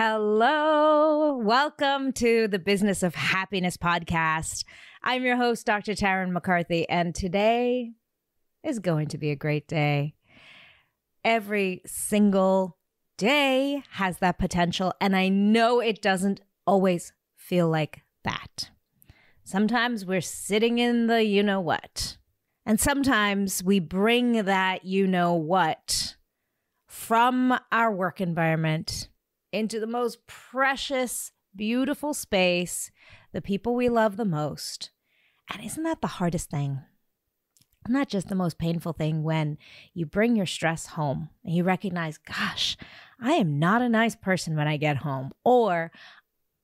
Hello. Welcome to the Business of Happiness podcast. I'm your host, Dr. Tarryn MacCarthy, and today is going to be a great day. Every single day has that potential, and I know it doesn't always feel like that. Sometimes we're sitting in the you-know-what, and sometimes we bring that you-know-what from our work environment into the most precious, beautiful space, the people we love the most. And isn't that the hardest thing? Not just the most painful thing when you bring your stress home and you recognize, gosh, I am not a nice person when I get home. Or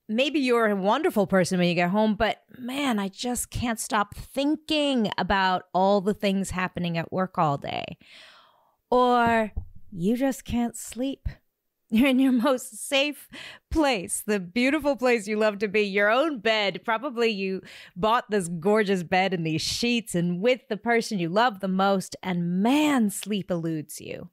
maybe you're a wonderful person when you get home, but man, I just can't stop thinking about all the things happening at work all day. Or you just can't sleep. You're in your most safe place, the beautiful place you love to be, your own bed. Probably you bought this gorgeous bed and these sheets and with the person you love the most, and man, sleep eludes you.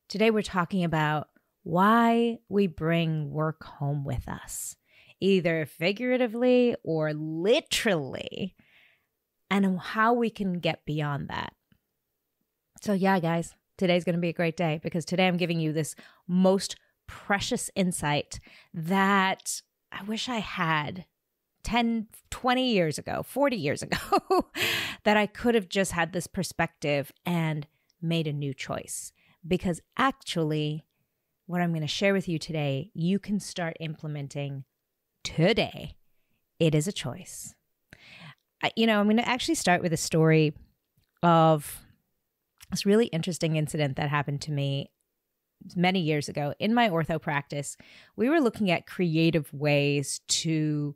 Today we're talking about why we bring work home with us, either figuratively or literally, and how we can get beyond that. So yeah, guys. Today's going to be a great day because today I'm giving you this most precious insight that I wish I had 10, 20 years ago, 40 years ago, that I could have just had this perspective and made a new choice. Because actually, what I'm going to share with you today, you can start implementing today. It is a choice. I'm going to actually start with a story of this really interesting incident that happened to me many years ago in my ortho practice. We were looking at creative ways to,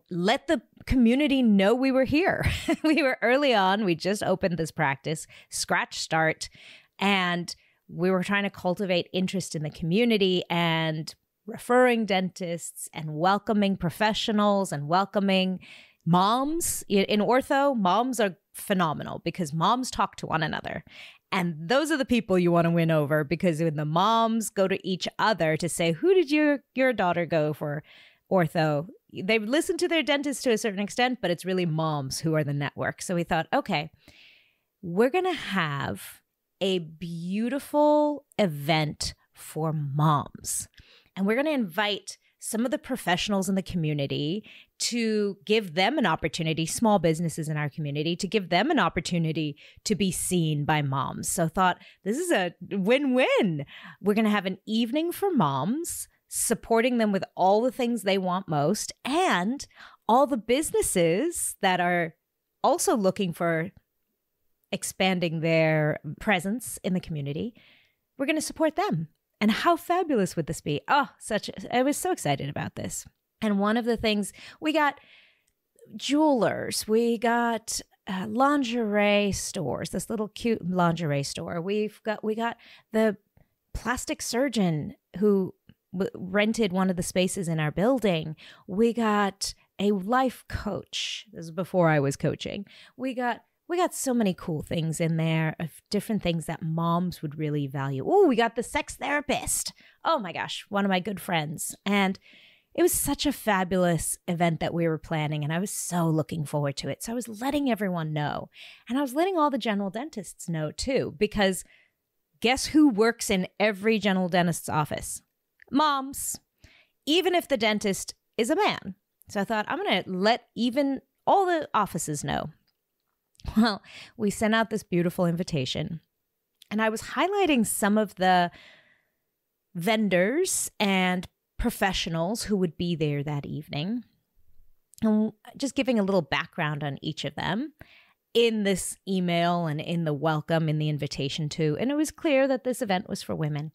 let the community know we were here. We were early on. We just opened this practice, scratch start, and we were trying to cultivate interest in the community and referring dentists and welcoming professionals and welcoming moms. In ortho, moms are phenomenal because moms talk to one another. And those are the people you want to win over, because when the moms go to each other to say, who did your daughter go for ortho? They listen to their dentist to a certain extent, but it's really moms who are the network. So we thought, okay, we're going to have a beautiful event for moms. And we're going to invite some of the professionals in the community to give them an opportunity, small businesses in our community, to give them an opportunity to be seen by moms. So thought, this is a win-win. We're going to have an evening for moms, supporting them with all the things they want most, and all the businesses that are also looking for expanding their presence in the community. We're going to support them. And how fabulous would this be? I was so excited about this. And one of the things, we got jewelers, we got lingerie stores, this little cute lingerie store. We got the plastic surgeon who rented one of the spaces in our building. We got a life coach. This is before I was coaching. We got so many cool things in there of different things that moms would really value. Oh, we got the sex therapist. Oh my gosh, one of my good friends. And it was such a fabulous event that we were planning, and I was so looking forward to it. So I was letting everyone know. And I was letting all the general dentists know too, because guess who works in every general dentist's office? Moms, even if the dentist is a man. So I thought, I'm going to let even all the offices know. Well, we sent out this beautiful invitation, and I was highlighting some of the vendors and professionals who would be there that evening, and just giving a little background on each of them in this email and in the welcome, in the invitation too. And it was clear that this event was for women.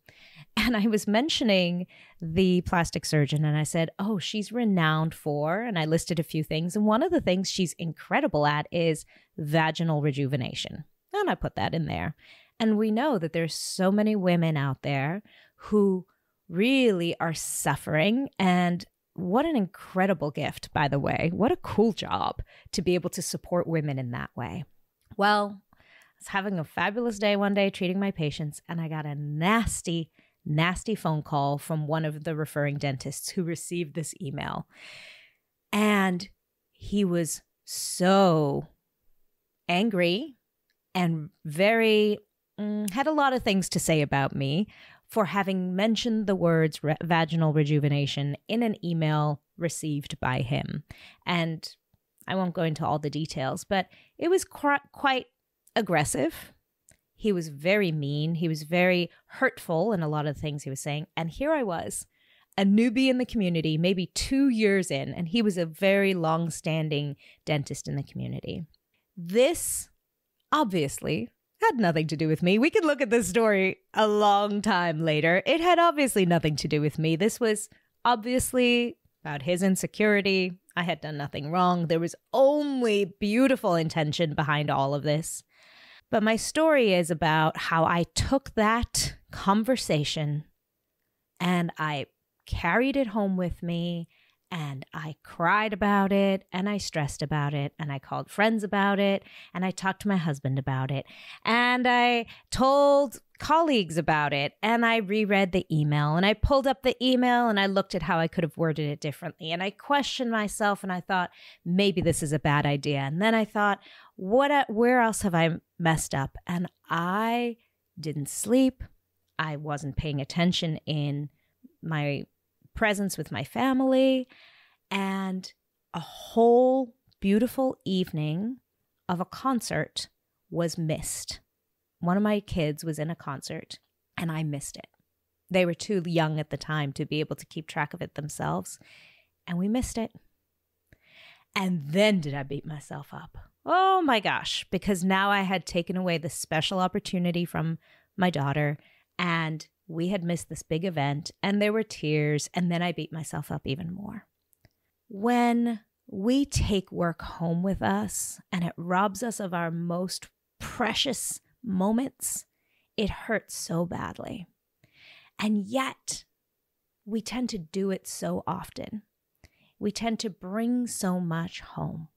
And I was mentioning the plastic surgeon, and I said, oh, she's renowned for, and I listed a few things. And one of the things she's incredible at is vaginal rejuvenation. And I put that in there. And we know that there's so many women out there who really are suffering. And what an incredible gift, by the way. What a cool job to be able to support women in that way. Well, I was having a fabulous day one day treating my patients, and I got a nasty nasty phone call from one of the referring dentists who received this email. And he was so angry and very, had a lot of things to say about me for having mentioned the words vaginal rejuvenation in an email received by him. And I won't go into all the details, but it was quite aggressive. He was very mean. He was very hurtful in a lot of the things he was saying. And here I was, a newbie in the community, maybe 2 years in, and he was a very long-standing dentist in the community. This obviously had nothing to do with me. We can look at this story a long time later. It had obviously nothing to do with me. This was obviously about his insecurity. I had done nothing wrong. There was only beautiful intention behind all of this. But my story is about how I took that conversation and I carried it home with me, and I cried about it, and I stressed about it, and I called friends about it, and I talked to my husband about it, and I told colleagues about it, and I reread the email, and I pulled up the email, and I looked at how I could have worded it differently, and I questioned myself, and I thought, maybe this is a bad idea. And then I thought, where else have I messed up? And I didn't sleep. I wasn't paying attention in my presence with my family, and a whole beautiful evening of a concert was missed. One of my kids was in a concert and I missed it. They were too young at the time to be able to keep track of it themselves, and we missed it. And then did I beat myself up? Oh my gosh, because now I had taken away the special opportunity from my daughter, and we had missed this big event, and there were tears, and then I beat myself up even more. When we take work home with us and it robs us of our most precious moments, it hurts so badly. And yet, we tend to do it so often. We tend to bring so much home.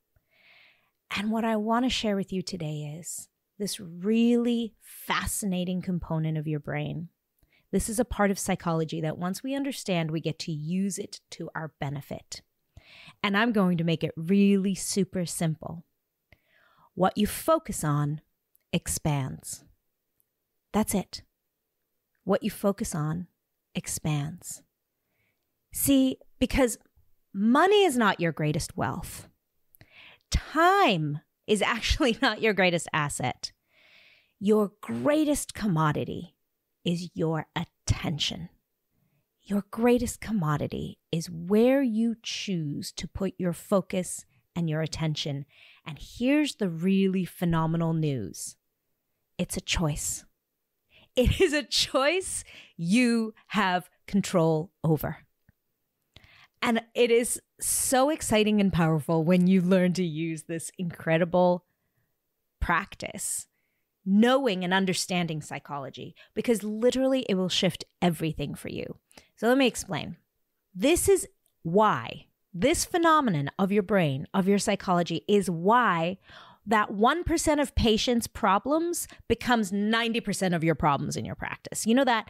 And what I want to share with you today is this really fascinating component of your brain. This is a part of psychology that once we understand, we get to use it to our benefit. And I'm going to make it really super simple. What you focus on expands. That's it. What you focus on expands. See, because money is not your greatest wealth. Time is actually not your greatest asset. Your greatest commodity is your attention. Your greatest commodity is where you choose to put your focus and your attention. And here's the really phenomenal news. It's a choice. It is a choice you have control over. And it is so exciting and powerful when you learn to use this incredible practice, knowing and understanding psychology, because literally it will shift everything for you. So let me explain. This is why this phenomenon of your brain, of your psychology, is why that 1% of patients' problems becomes 90% of your problems in your practice. You know that.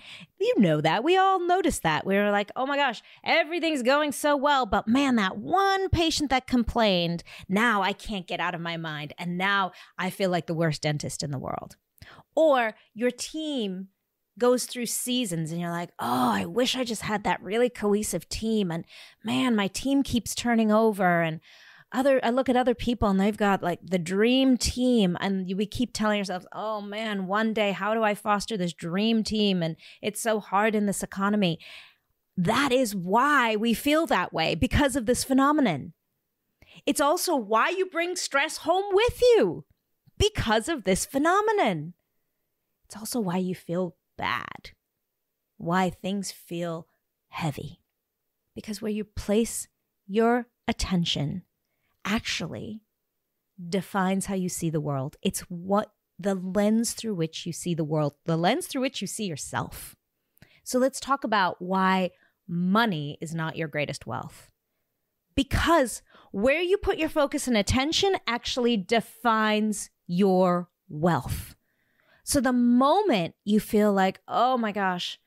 We all notice that. We're like, oh my gosh, everything's going so well, but man, that one patient that complained, now I can't get out of my mind. And now I feel like the worst dentist in the world. Or your team goes through seasons and you're like, oh, I wish I just had that really cohesive team. And man, my team keeps turning over. And I look at other people and they've got like the dream team, and we keep telling ourselves, oh man, one day, how do I foster this dream team? And it's so hard in this economy. That is why we feel that way, because of this phenomenon. It's also why you bring stress home with you, because of this phenomenon. It's also why you feel bad, why things feel heavy, because where you place your attention actually defines how you see the world. It's what the lens through which you see the world, the lens through which you see yourself. So let's talk about why money is not your greatest wealth. Because where you put your focus and attention actually defines your wealth. So the moment you feel like, oh my gosh,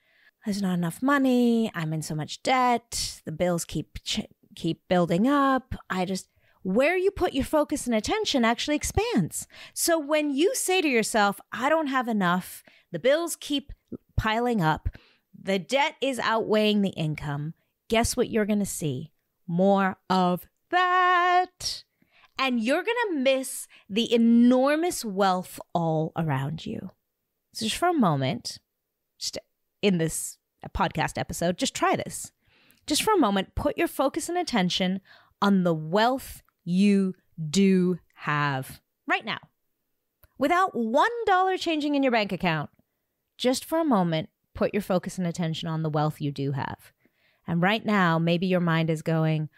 there's not enough money. I'm in so much debt. The bills keep building up. Where you put your focus and attention actually expands. So when you say to yourself, I don't have enough, the bills keep piling up, the debt is outweighing the income, guess what you're going to see? More of that. And you're going to miss the enormous wealth all around you. So just for a moment, just in this podcast episode, just try this. Just for a moment, put your focus and attention on the wealth you do have right now. Without $1 changing in your bank account, just for a moment, put your focus and attention on the wealth you do have. And right now, maybe your mind is going,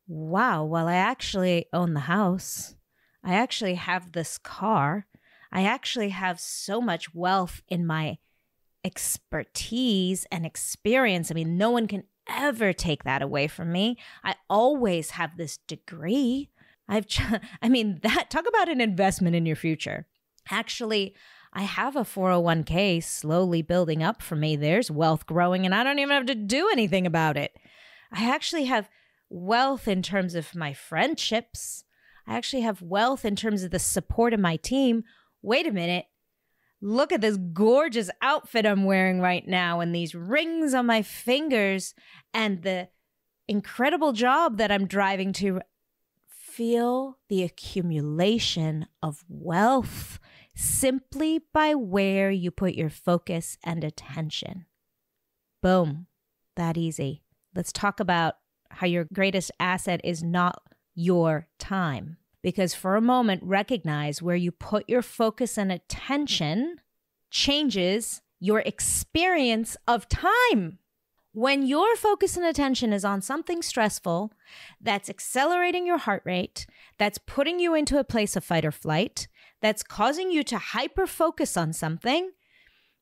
wow, well, I actually own the house. I actually have this car. I actually have so much wealth in my expertise and experience. I mean, no one can ever take that away from me. I always have this degree. Talk about an investment in your future. Actually, I have a 401k slowly building up for me. There's wealth growing and I don't even have to do anything about it. I actually have wealth in terms of my friendships. I actually have wealth in terms of the support of my team. Wait a minute. Look at this gorgeous outfit I'm wearing right now and these rings on my fingers and the incredible job that I'm driving to. Feel the accumulation of wealth simply by where you put your focus and attention. Boom. That easy. Let's talk about how your greatest asset is not your time. Because for a moment, recognize where you put your focus and attention changes your experience of time. When your focus and attention is on something stressful that's accelerating your heart rate, that's putting you into a place of fight or flight, that's causing you to hyper-focus on something,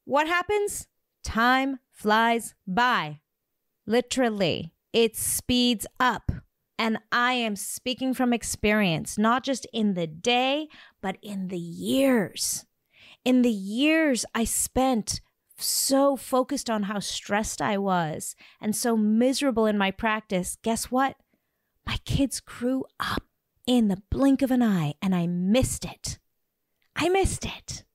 what happens? Time flies by. Literally, it speeds up. And I am speaking from experience, not just in the day, but in the years. In the years I spent so focused on how stressed I was and so miserable in my practice, guess what? My kids grew up in the blink of an eye and I missed it. I missed it.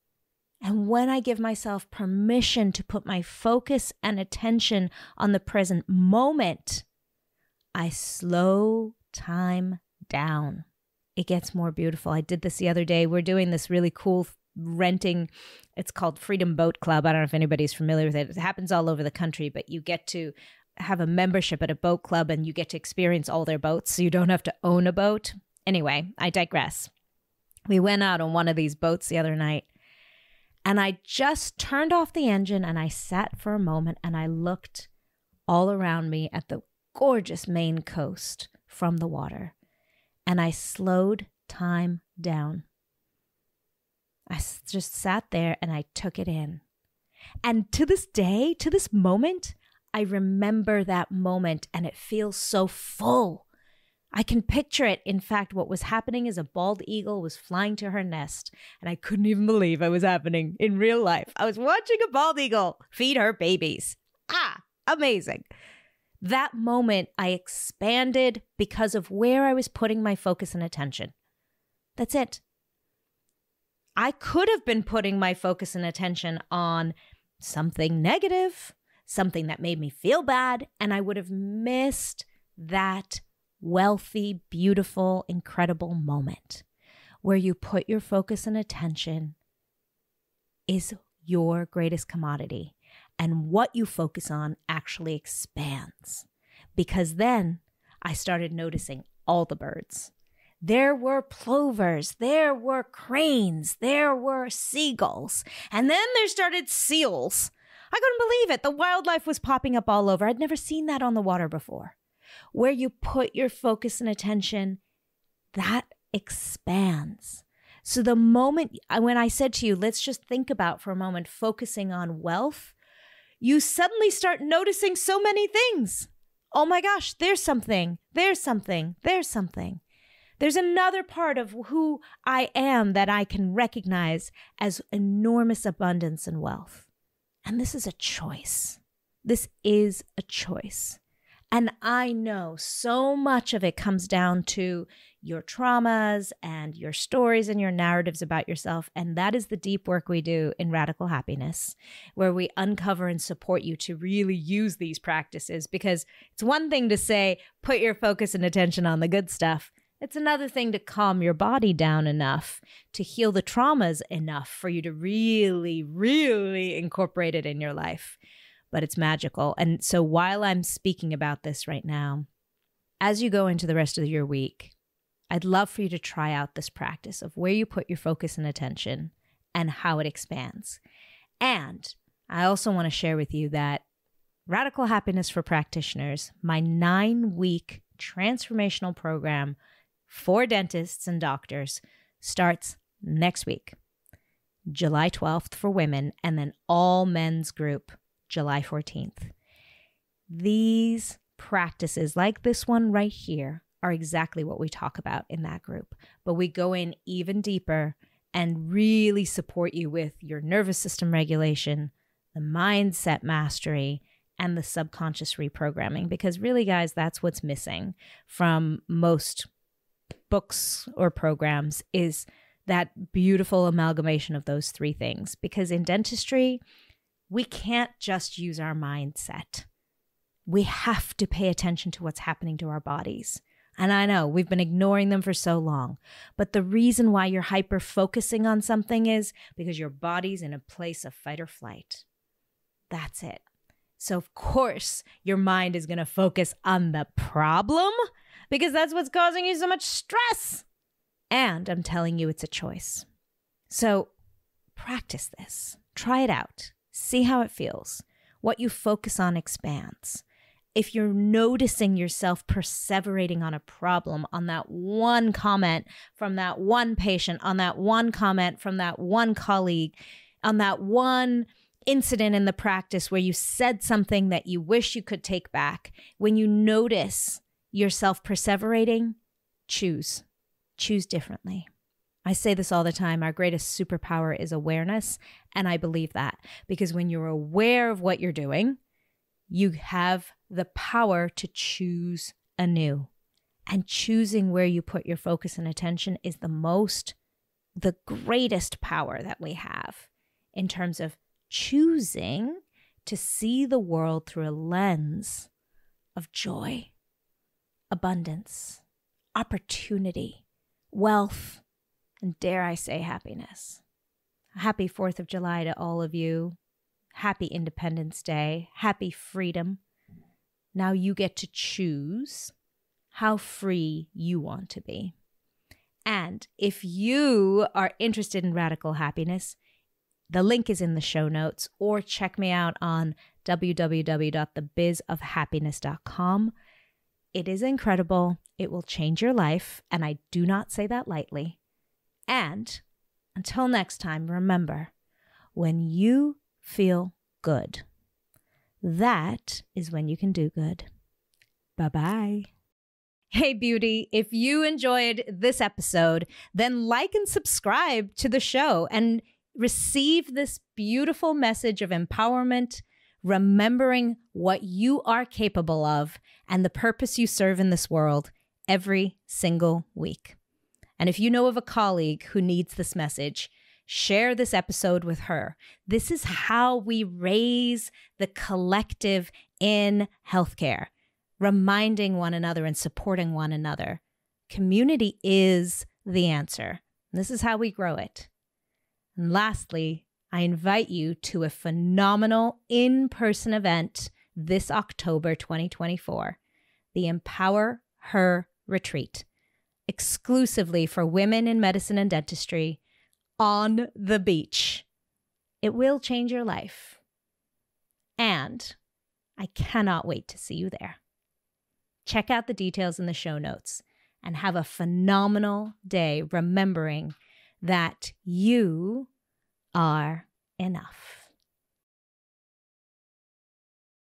And when I give myself permission to put my focus and attention on the present moment, I slow time down. It gets more beautiful. I did this the other day. We're doing this really cool renting. It's called Freedom Boat Club. I don't know if anybody's familiar with it. It happens all over the country, but you get to have a membership at a boat club and you get to experience all their boats. So you don't have to own a boat. Anyway, I digress. We went out on one of these boats the other night and I just turned off the engine and I sat for a moment and I looked all around me at the gorgeous Maine coast from the water. And I slowed time down. I just sat there and I took it in. And to this day, to this moment, I remember that moment and it feels so full. I can picture it. In fact, what was happening is a bald eagle was flying to her nest and I couldn't even believe it was happening in real life. I was watching a bald eagle feed her babies. Amazing. That moment I expanded because of where I was putting my focus and attention. That's it. I could have been putting my focus and attention on something negative, something that made me feel bad, and I would have missed that wealthy, beautiful, incredible moment where you put your focus and attention is your greatest commodity. And what you focus on actually expands. Because then I started noticing all the birds. There were plovers, there were cranes, there were seagulls, and then there started seals. I couldn't believe it. The wildlife was popping up all over. I'd never seen that on the water before. Where you put your focus and attention, that expands. So the moment, when I said to you, let's just think about for a moment focusing on wealth, you suddenly start noticing so many things. Oh my gosh, there's something, there's something, there's something. There's another part of who I am that I can recognize as enormous abundance and wealth. And this is a choice. This is a choice. And I know so much of it comes down to your traumas and your stories and your narratives about yourself. And that is the deep work we do in Radical Happiness, where we uncover and support you to really use these practices. Because it's one thing to say, put your focus and attention on the good stuff. It's another thing to calm your body down enough to heal the traumas enough for you to really, really incorporate it in your life. But it's magical. And so while I'm speaking about this right now, as you go into the rest of your week, I'd love for you to try out this practice of where you put your focus and attention and how it expands. And I also want to share with you that Radical Happiness for Practitioners, my 9-week transformational program for dentists and doctors, starts next week, July 12th for women, and then all men's group, July 14th. These practices, like this one right here, are exactly what we talk about in that group. But we go in even deeper and really support you with your nervous system regulation, the mindset mastery, and the subconscious reprogramming. Because really, guys, that's what's missing from most books or programs, is that beautiful amalgamation of those three things. Because in dentistry, we can't just use our mindset. We have to pay attention to what's happening to our bodies. And I know we've been ignoring them for so long, but the reason why you're hyper-focusing on something is because your body's in a place of fight or flight. That's it. So of course, your mind is going to focus on the problem because that's what's causing you so much stress. And I'm telling you, it's a choice. So practice this. Try it out. See how it feels. What you focus on expands. If you're noticing yourself perseverating on a problem, on that one comment from that one patient, on that one comment from that one colleague, on that one incident in the practice where you said something that you wish you could take back, when you notice yourself perseverating, choose differently. I say this all the time. Our greatest superpower is awareness. And I believe that because when you're aware of what you're doing, you have the power to choose anew. And choosing where you put your focus and attention is the greatest power that we have in terms of choosing to see the world through a lens of joy, abundance, opportunity, wealth, and dare I say happiness. Happy 4th of July to all of you. Happy Independence Day. Happy freedom. Now you get to choose how free you want to be. And if you are interested in Radical Happiness, the link is in the show notes, or check me out on www.thebizofhappiness.com. It is incredible. It will change your life, and I do not say that lightly. And until next time, remember, when you feel good, that is when you can do good. Bye-bye. Hey, beauty, if you enjoyed this episode, then like and subscribe to the show and receive this beautiful message of empowerment, remembering what you are capable of and the purpose you serve in this world every single week. And if you know of a colleague who needs this message, share this episode with her. This is how we raise the collective in healthcare, reminding one another and supporting one another. Community is the answer. This is how we grow it. And lastly, I invite you to a phenomenal in-person event this October 2024, the Empower Her Retreat, exclusively for women in medicine and dentistry on the beach. It will change your life. And I cannot wait to see you there. Check out the details in the show notes and have a phenomenal day remembering that you are enough.